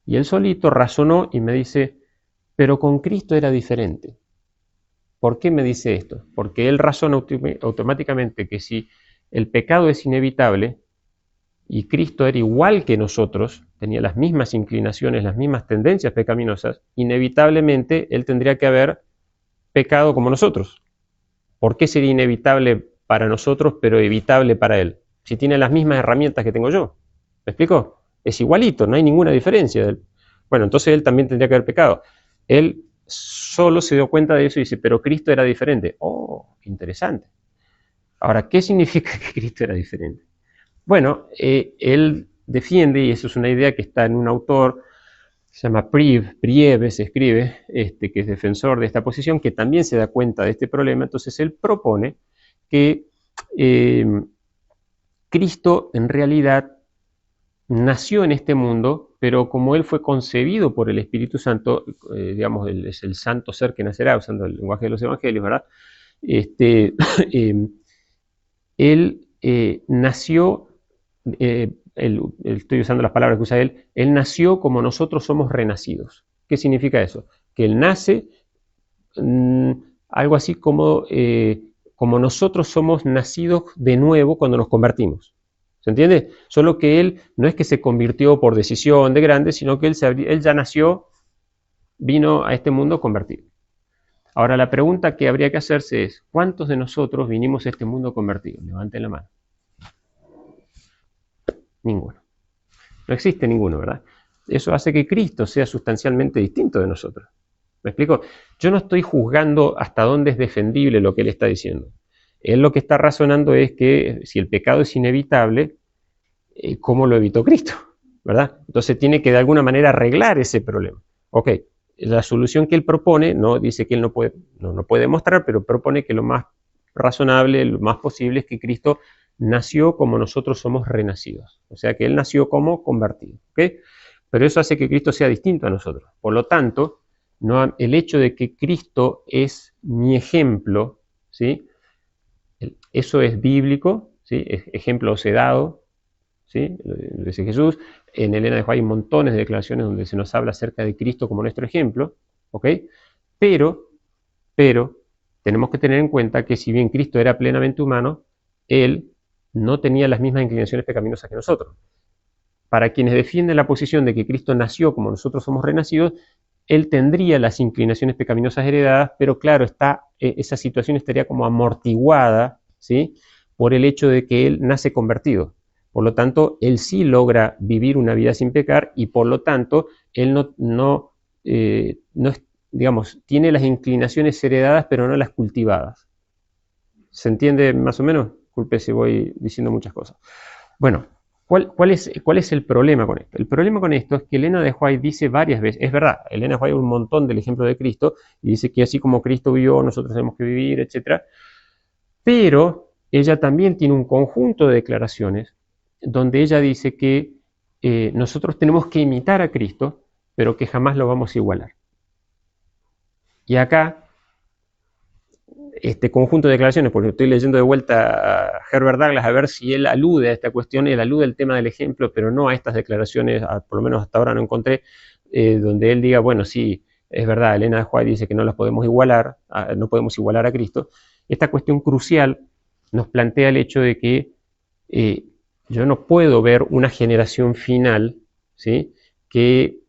S3: Y él solito razonó y me dice, pero con Cristo era diferente. ¿Por qué me dice esto? Porque él razona automáticamente que si el pecado es inevitable y Cristo era igual que nosotros, tenía las mismas inclinaciones, las mismas tendencias pecaminosas, inevitablemente él tendría que haber pecado como nosotros. ¿Por qué sería inevitable para nosotros pero evitable para él? Si tiene las mismas herramientas que tengo yo. ¿Me explico? Es igualito, no hay ninguna diferencia. Bueno, entonces él también tendría que haber pecado. Él solo se dio cuenta de eso y dice, pero Cristo era diferente. Oh, qué interesante. Ahora, ¿qué significa que Cristo era diferente? Bueno, él defiende, y eso es una idea que está en un autor, se llama Priebe, se escribe, que es defensor de esta posición, que también se da cuenta de este problema. Entonces él propone que Cristo en realidad nació en este mundo, pero como él fue concebido por el Espíritu Santo, digamos, es el santo ser que nacerá, usando el lenguaje de los evangelios, ¿verdad? Él nació, estoy usando las palabras que usa él nació como nosotros somos renacidos. ¿Qué significa eso? Que él nace algo así como nosotros somos nacidos de nuevo cuando nos convertimos. ¿Se entiende? Solo que él no es que se convirtió por decisión de grande, sino que él ya nació, vino a este mundo convertido. Ahora la pregunta que habría que hacerse es, ¿cuántos de nosotros vinimos a este mundo convertido? Levanten la mano. Ninguno. No existe ninguno, ¿verdad? Eso hace que Cristo sea sustancialmente distinto de nosotros. ¿Me explico? Yo no estoy juzgando hasta dónde es defendible lo que él está diciendo. Él lo que está razonando es que si el pecado es inevitable, ¿cómo lo evitó Cristo? ¿Verdad? Entonces tiene que de alguna manera arreglar ese problema. Ok, la solución que él propone, no dice que él no puede demostrar, pero propone que lo más razonable, lo más posible es que Cristo nació como nosotros somos renacidos. O sea que él nació como convertido. ¿Ok? Pero eso hace que Cristo sea distinto a nosotros. Por lo tanto, el hecho de que Cristo es mi ejemplo, ¿sí? Eso es bíblico, ¿sí? Ejemplo os he dado, ¿sí? Lo dice Jesús. En Elena de White hay montones de declaraciones donde se nos habla acerca de Cristo como nuestro ejemplo, ¿ok? Pero tenemos que tener en cuenta que si bien Cristo era plenamente humano, él no tenía las mismas inclinaciones pecaminosas que nosotros. Para quienes defienden la posición de que Cristo nació como nosotros somos renacidos, él tendría las inclinaciones pecaminosas heredadas, pero claro, esa situación estaría como amortiguada, ¿sí? Por el hecho de que él nace convertido. Por lo tanto, él sí logra vivir una vida sin pecar y por lo tanto, él digamos, tiene las inclinaciones heredadas, pero no las cultivadas. ¿Se entiende más o menos? Disculpe si voy diciendo muchas cosas. Bueno, ¿cuál es el problema con esto? El problema con esto es que Elena de White dice varias veces, es verdad, Elena de White un montón del ejemplo de Cristo, y dice que así como Cristo vivió, nosotros tenemos que vivir, etc. Pero ella también tiene un conjunto de declaraciones donde ella dice que nosotros tenemos que imitar a Cristo, pero que jamás lo vamos a igualar. Y acá, este conjunto de declaraciones, porque estoy leyendo de vuelta a Herbert Douglas a ver si él alude a esta cuestión, él alude al tema del ejemplo, pero no a estas declaraciones, por lo menos hasta ahora no encontré, donde él diga, bueno, sí, es verdad, Elena de White dice que no las podemos igualar, no podemos igualar a Cristo. Esta cuestión crucial nos plantea el hecho de que yo no puedo ver una generación final, ¿sí? Que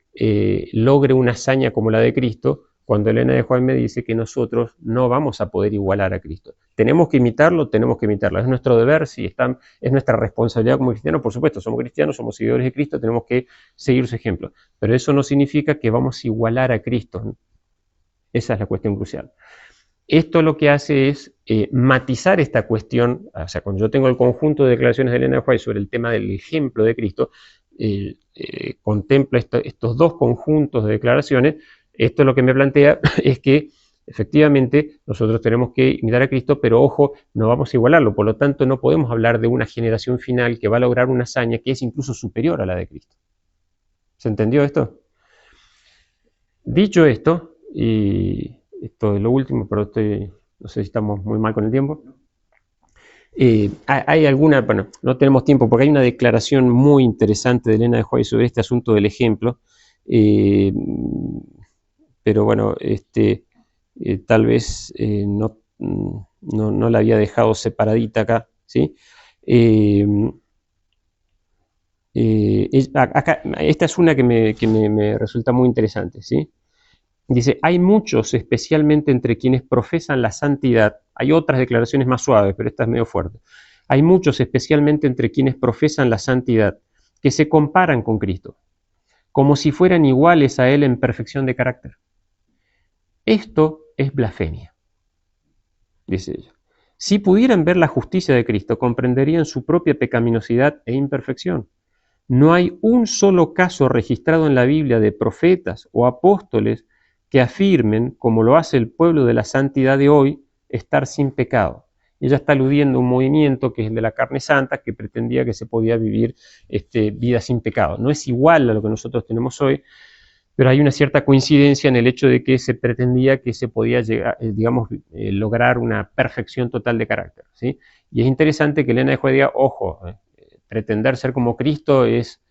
S3: logre una hazaña como la de Cristo, cuando Elena de White me dice que nosotros no vamos a poder igualar a Cristo. ¿Tenemos que imitarlo? Tenemos que imitarlo. Es nuestro deber, sí, es nuestra responsabilidad como cristianos, por supuesto, somos cristianos, somos seguidores de Cristo, tenemos que seguir su ejemplo. Pero eso no significa que vamos a igualar a Cristo, ¿no? Esa es la cuestión crucial. Esto lo que hace es matizar esta cuestión, o sea, cuando yo tengo el conjunto de declaraciones de Elena de White sobre el tema del ejemplo de Cristo, contempla estos dos conjuntos de declaraciones. Esto lo que me plantea es que efectivamente nosotros tenemos que imitar a Cristo, pero ojo, no vamos a igualarlo, por lo tanto no podemos hablar de una generación final que va a lograr una hazaña que es incluso superior a la de Cristo. ¿Se entendió esto? Dicho esto, y esto es lo último, pero no sé si estamos muy mal con el tiempo. Hay alguna, bueno, no tenemos tiempo porque hay una declaración muy interesante de Elena de White sobre este asunto del ejemplo, pero bueno, tal vez no la había dejado separadita acá, ¿sí? Acá, esta es una que me resulta muy interesante, ¿sí? Dice, hay muchos, especialmente entre quienes profesan la santidad, hay otras declaraciones más suaves, pero esta es medio fuerte, hay muchos, especialmente entre quienes profesan la santidad, que se comparan con Cristo, como si fueran iguales a Él en perfección de carácter. Esto es blasfemia, dice ella. Si pudieran ver la justicia de Cristo, comprenderían su propia pecaminosidad e imperfección. No hay un solo caso registrado en la Biblia de profetas o apóstoles que afirmen, como lo hace el pueblo de la santidad de hoy, estar sin pecado. Ella está aludiendo a un movimiento que es el de la carne santa, que pretendía que se podía vivir vida sin pecado. No es igual a lo que nosotros tenemos hoy, pero hay una cierta coincidencia en el hecho de que se pretendía que se podía llegar, lograr una perfección total de carácter, ¿sí? Y es interesante que Elena de White diga, ojo, pretender ser como Cristo es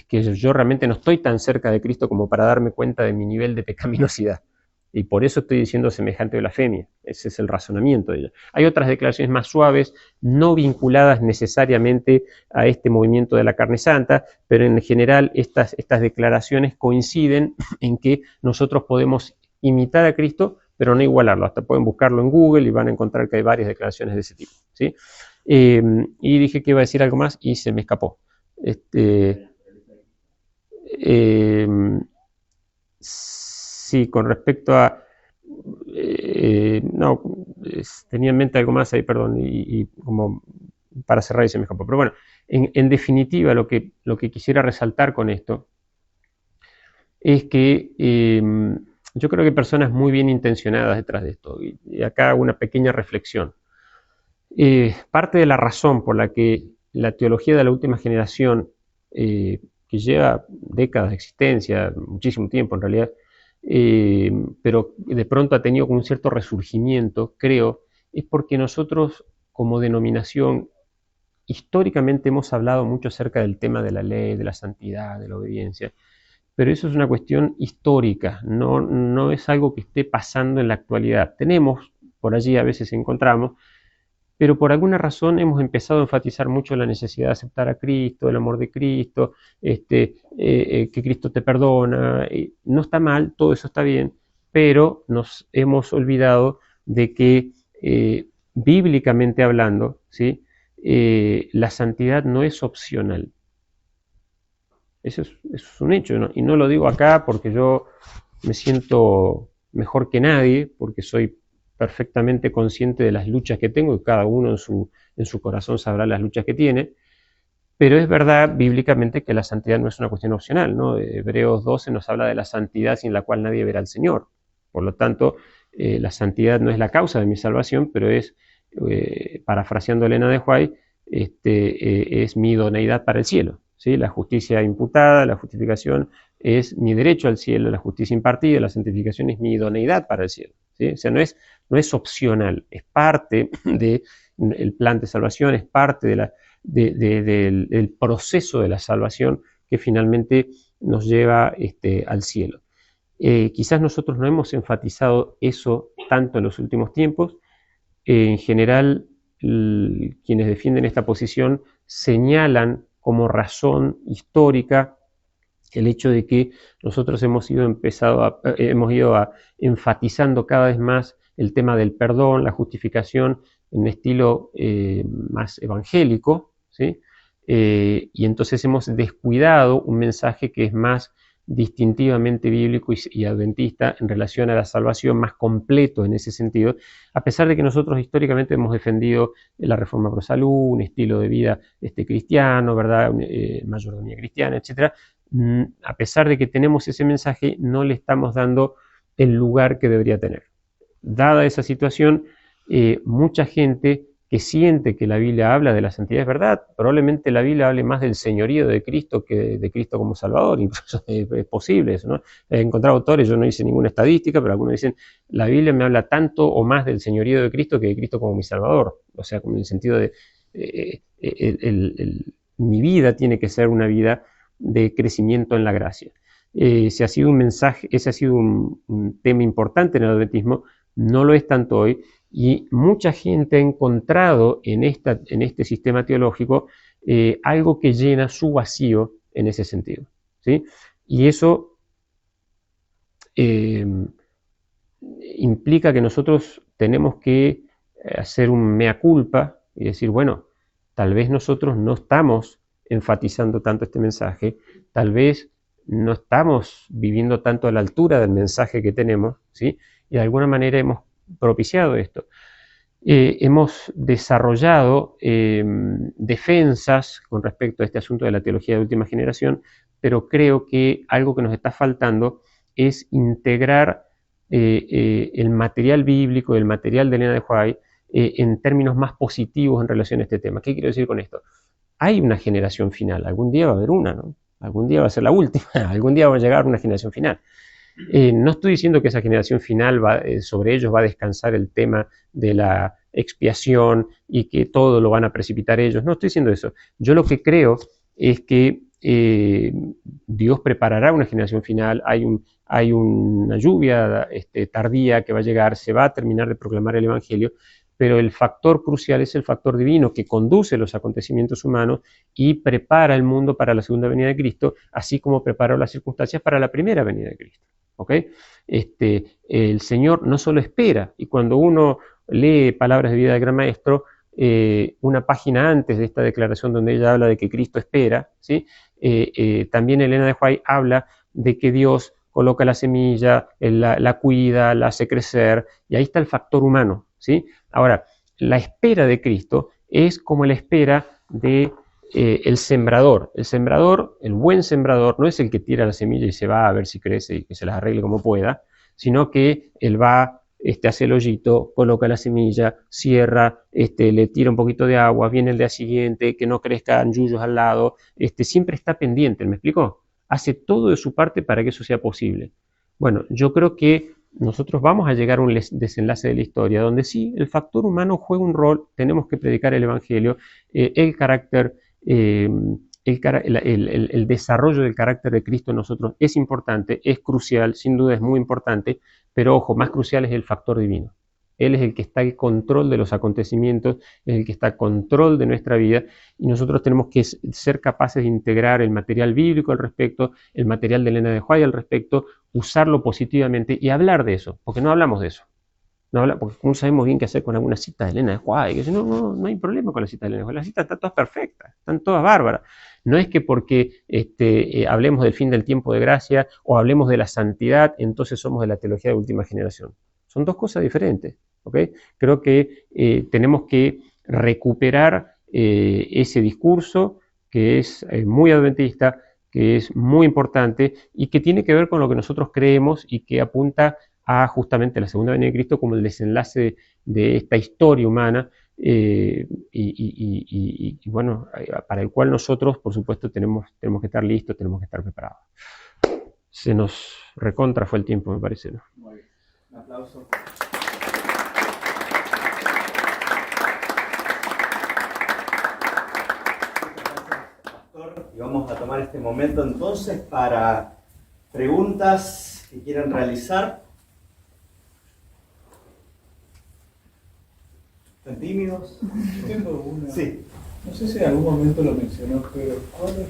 S3: que yo realmente no estoy tan cerca de Cristo como para darme cuenta de mi nivel de pecaminosidad. Y por eso estoy diciendo semejante blasfemia. Ese es el razonamiento de ella. Hay otras declaraciones más suaves, no vinculadas necesariamente a este movimiento de la carne santa, pero en general estas declaraciones coinciden en que nosotros podemos imitar a Cristo, pero no igualarlo. Hasta pueden buscarlo en Google y van a encontrar que hay varias declaraciones de ese tipo, ¿sí? Y dije que iba a decir algo más y se me escapó. Sí, con respecto a... no, tenía en mente algo más ahí, perdón, y como para cerrar y se me escapó. Pero bueno, en definitiva lo que quisiera resaltar con esto es que yo creo que hay personas muy bien intencionadas detrás de esto. Y acá hago una pequeña reflexión. Parte de la razón por la que la teología de la última generación, que lleva décadas de existencia, muchísimo tiempo en realidad, pero de pronto ha tenido un cierto resurgimiento, creo, es porque nosotros como denominación históricamente hemos hablado mucho acerca del tema de la ley, de la santidad, de la obediencia, pero eso es una cuestión histórica, no es algo que esté pasando en la actualidad. Tenemos, por allí a veces encontramos, pero por alguna razón hemos empezado a enfatizar mucho la necesidad de aceptar a Cristo, el amor de Cristo, que Cristo te perdona. No está mal, todo eso está bien, pero nos hemos olvidado de que bíblicamente hablando, ¿sí? La santidad no es opcional. Eso es un hecho, ¿no? Y no lo digo acá porque yo me siento mejor que nadie, porque soy perfectamente consciente de las luchas que tengo, y cada uno en su corazón sabrá las luchas que tiene, pero es verdad bíblicamente que la santidad no es una cuestión opcional, ¿no? Hebreos 12 nos habla de la santidad sin la cual nadie verá al Señor. Por lo tanto, la santidad no es la causa de mi salvación, pero es, parafraseando a Elena de White, es mi idoneidad para el cielo, ¿sí? La justicia imputada, la justificación es mi derecho al cielo, la justicia impartida, la santificación es mi idoneidad para el cielo, ¿sí? O sea, no es opcional, es parte del plan de salvación, es parte del proceso de la salvación que finalmente nos lleva al cielo. Quizás nosotros no hemos enfatizado eso tanto en los últimos tiempos. En general, quienes defienden esta posición señalan como razón histórica el hecho de que nosotros hemos ido enfatizando cada vez más el tema del perdón, la justificación en estilo más evangélico, ¿sí? Y entonces hemos descuidado un mensaje que es más distintivamente bíblico y adventista en relación a la salvación, más completo en ese sentido, a pesar de que nosotros históricamente hemos defendido la reforma pro salud, un estilo de vida cristiano, ¿verdad? Mayordomía cristiana, etc. A pesar de que tenemos ese mensaje, no le estamos dando el lugar que debería tener. Dada esa situación, mucha gente que siente que la Biblia habla de la santidad, es verdad, probablemente la Biblia hable más del señorío de Cristo que de Cristo como Salvador, incluso es posible eso, ¿no? He encontrado autores, yo no hice ninguna estadística, pero algunos dicen, la Biblia me habla tanto o más del señorío de Cristo que de Cristo como mi Salvador, o sea, en el sentido de mi vida tiene que ser una vida de crecimiento en la gracia. Ese ha sido un mensaje, ese ha sido un tema importante en el adventismo, no lo es tanto hoy, y mucha gente ha encontrado en este sistema teológico algo que llena su vacío en ese sentido, ¿sí? Y eso implica que nosotros tenemos que hacer un mea culpa y decir, bueno, tal vez nosotros no estamos enfatizando tanto este mensaje, tal vez no estamos viviendo tanto a la altura del mensaje que tenemos, ¿sí? Y de alguna manera hemos propiciado esto. hemos desarrollado defensas con respecto a este asunto de la teología de última generación, pero creo que algo que nos está faltando es integrar el material bíblico, el material de Elena de White, en términos más positivos en relación a este tema. ¿Qué quiero decir con esto? Hay una generación final, algún día va a haber una, ¿no? Algún día va a ser la última, algún día va a llegar una generación final. No estoy diciendo que esa generación final sobre ellos va a descansar el tema de la expiación y que todo lo van a precipitar ellos. No estoy diciendo eso. Yo lo que creo es que Dios preparará una generación final, hay una lluvia tardía que va a llegar, se va a terminar de proclamar el Evangelio, pero el factor crucial es el factor divino que conduce los acontecimientos humanos y prepara el mundo para la segunda venida de Cristo, así como preparó las circunstancias para la primera venida de Cristo. ¿Okay? El Señor no solo espera, y cuando uno lee Palabras de Vida del Gran Maestro, una página antes de esta declaración donde ella habla de que Cristo espera, ¿sí? También Elena de White habla de que Dios coloca la semilla, la cuida, la hace crecer, y ahí está el factor humano, ¿sí? Ahora, la espera de Cristo es como la espera de el sembrador. El sembrador, el buen sembrador, no es el que tira la semilla y se va a ver si crece y que se las arregle como pueda, sino que él va, hace el hoyito, coloca la semilla, cierra, le tira un poquito de agua, viene el día siguiente, que no crezcan yuyos al lado, siempre está pendiente, ¿me explicó? Hace todo de su parte para que eso sea posible. Bueno, yo creo que nosotros vamos a llegar a un desenlace de la historia donde sí, el factor humano juega un rol, tenemos que predicar el Evangelio, el carácter, el desarrollo del carácter de Cristo en nosotros es importante, es crucial, sin duda es muy importante, pero ojo, más crucial es el factor divino. Él es el que está en control de los acontecimientos, es el que está en control de nuestra vida y nosotros tenemos que ser capaces de integrar el material bíblico al respecto, el material de Elena de White al respecto, usarlo positivamente y hablar de eso, porque no hablamos de eso. No porque no sabemos bien qué hacer con algunas citas de Elena de White. No hay problema con las citas de Elena de White. Las citas están todas perfectas, están todas bárbaras. No es que porque hablemos del fin del tiempo de gracia o hablemos de la santidad, entonces somos de la teología de última generación. Son dos cosas diferentes. ¿Okay? Creo que tenemos que recuperar ese discurso que es muy adventista, que es muy importante y que tiene que ver con lo que nosotros creemos y que apunta a justamente la segunda venida de Cristo como el desenlace de esta historia humana y bueno, para el cual nosotros, por supuesto, tenemos que estar listos, tenemos que estar preparados. Se nos recontra fue el tiempo, me parece, ¿no?
S1: Muy bien. Un aplauso. Y vamos a tomar este momento entonces para preguntas que quieran realizar. ¿Están tímidos?
S4: Tengo una.
S1: Sí.
S4: No sé si en algún momento lo mencionó, pero ¿cuál es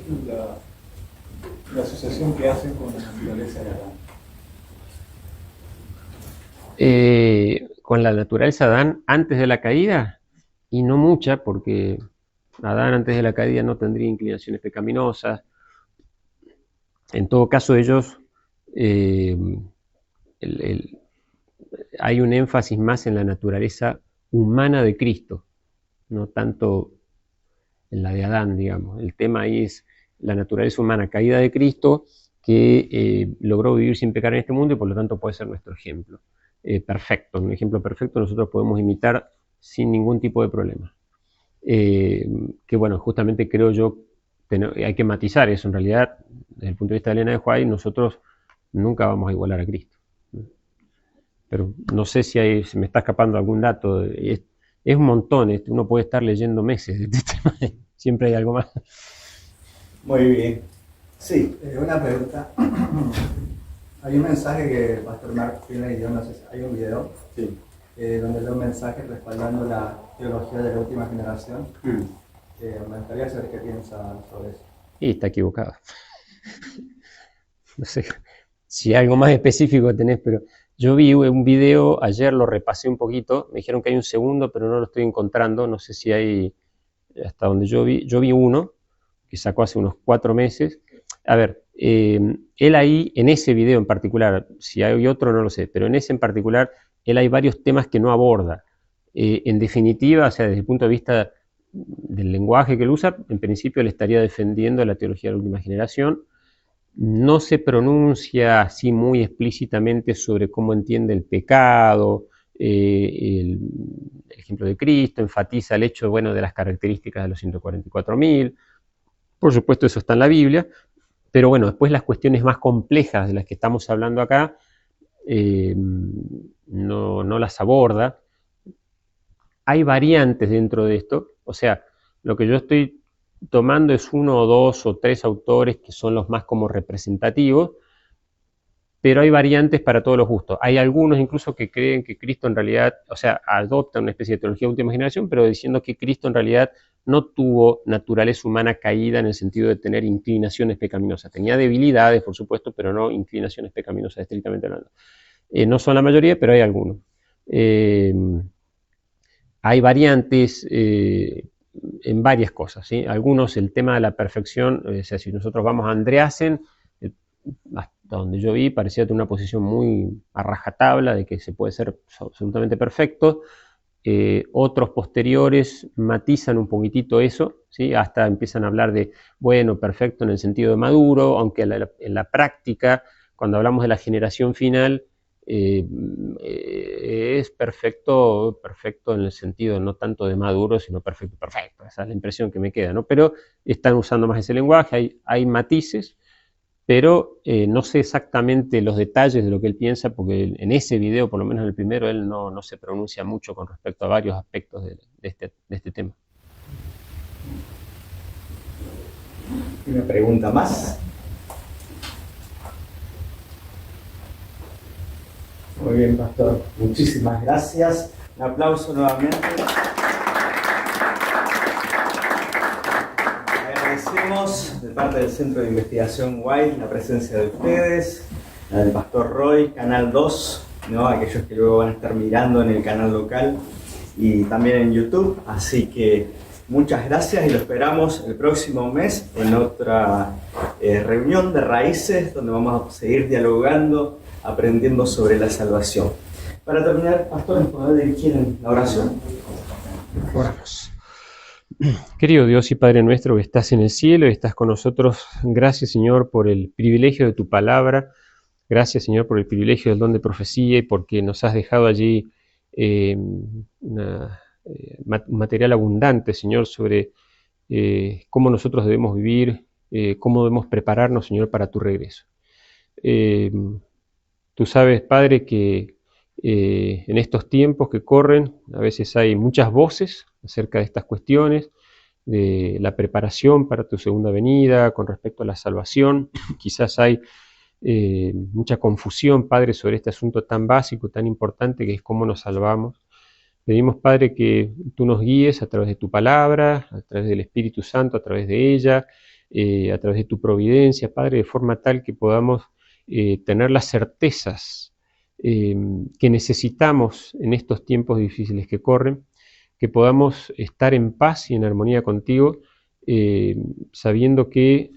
S4: la asociación que hacen con la naturaleza de Adán?
S3: Con la naturaleza de Adán antes de la caída, y no mucha, porque Adán antes de la caída no tendría inclinaciones pecaminosas. En todo caso, ellos hay un énfasis más en la naturaleza humana de Cristo, no tanto en la de Adán, digamos. El tema ahí es la naturaleza humana caída de Cristo que logró vivir sin pecar en este mundo y por lo tanto puede ser nuestro ejemplo. Perfecto, un ejemplo perfecto nosotros podemos imitar sin ningún tipo de problema. Que bueno, justamente creo yo, hay que matizar eso. En realidad, desde el punto de vista de Elena de White, nosotros nunca vamos a igualar a Cristo. Pero no sé si se me está escapando algún dato. Es un montón, uno puede estar leyendo meses de este tema, siempre hay algo más.
S1: Muy bien. Sí.
S5: Una pregunta. Hay un mensaje que Pastor Mark tiene, no sé si hay un video,
S1: Sí.
S5: donde da un mensaje respaldando la teología de la última generación. Me gustaría saber qué piensa sobre eso.
S3: Y está equivocado. No sé si algo más específico tenés, pero yo vi un video, ayer lo repasé un poquito, me dijeron que hay un segundo, pero no lo estoy encontrando, no sé si hay, hasta donde yo vi uno, que sacó hace unos 4 meses. A ver, él ahí, en ese video en particular, si hay otro no lo sé, pero en ese en particular, él hay varios temas que no aborda. En definitiva, o sea, desde el punto de vista del lenguaje que él usa, en principio él estaría defendiendo la teología de la última generación. No se pronuncia así muy explícitamente sobre cómo entiende el pecado, el ejemplo de Cristo, enfatiza el hecho, bueno, de las características de los 144.000. Por supuesto, eso está en la Biblia, pero bueno, después las cuestiones más complejas de las que estamos hablando acá no las aborda. Hay variantes dentro de esto, o sea, lo que yo estoy tomando es 1 o 2 o 3 autores que son los más como representativos, pero hay variantes para todos los gustos. Hay algunos incluso que creen que Cristo en realidad, o sea, adopta una especie de teología de última generación, pero diciendo que Cristo en realidad no tuvo naturaleza humana caída en el sentido de tener inclinaciones pecaminosas. Tenía debilidades, por supuesto, pero no inclinaciones pecaminosas, estrictamente hablando. No son la mayoría, pero hay algunos. Hay variantes en varias cosas, ¿sí? Algunos, el tema de la perfección, o sea, si nosotros vamos a Andreasen, hasta donde yo vi, parecía tener una posición muy a rajatabla de que se puede ser absolutamente perfecto. Otros posteriores matizan un poquitito eso, ¿sí? Hasta empiezan a hablar de, bueno, perfecto en el sentido de maduro, aunque en la práctica, cuando hablamos de la generación final, es perfecto en el sentido no tanto de maduro, sino perfecto. Esa es la impresión que me queda, ¿no? Pero están usando más ese lenguaje, hay matices, pero no sé exactamente los detalles de lo que él piensa, porque en ese video, por lo menos en el primero, él no se pronuncia mucho con respecto a varios aspectos de este tema.
S1: Una pregunta más. Muy bien, pastor. Muchísimas gracias. Un aplauso nuevamente. Agradecemos de parte del Centro de Investigación White la presencia de ustedes, la del pastor Roy, Canal 2, ¿no? Aquellos que luego van a estar mirando en el canal local y también en YouTube. Así que muchas gracias y lo esperamos el próximo mes en otra reunión de raíces donde vamos a seguir dialogando, aprendiendo sobre la salvación. Para terminar, pastor, ¿podés dirigir en la oración?
S3: Oramos. Querido Dios y Padre nuestro que estás en el cielo y estás con nosotros, gracias Señor por el privilegio de tu palabra, gracias Señor por el privilegio del don de profecía y porque nos has dejado allí un material abundante, Señor, sobre cómo nosotros debemos vivir, cómo debemos prepararnos, Señor, para tu regreso. Tú sabes, Padre, que en estos tiempos que corren, a veces hay muchas voces acerca de estas cuestiones, de la preparación para tu segunda venida, con respecto a la salvación. Quizás hay mucha confusión, Padre, sobre este asunto tan básico, tan importante que es cómo nos salvamos. Pedimos, Padre, que tú nos guíes a través de tu palabra, a través del Espíritu Santo, a través de ella, a través de tu providencia, Padre, de forma tal que podamos tener las certezas que necesitamos en estos tiempos difíciles que corren, que podamos estar en paz y en armonía contigo, sabiendo que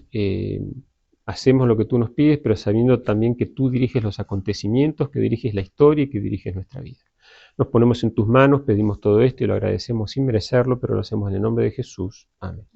S3: hacemos lo que tú nos pides, pero sabiendo también que tú diriges los acontecimientos, que diriges la historia y que diriges nuestra vida. Nos ponemos en tus manos, pedimos todo esto y lo agradecemos sin merecerlo, pero lo hacemos en el nombre de Jesús. Amén.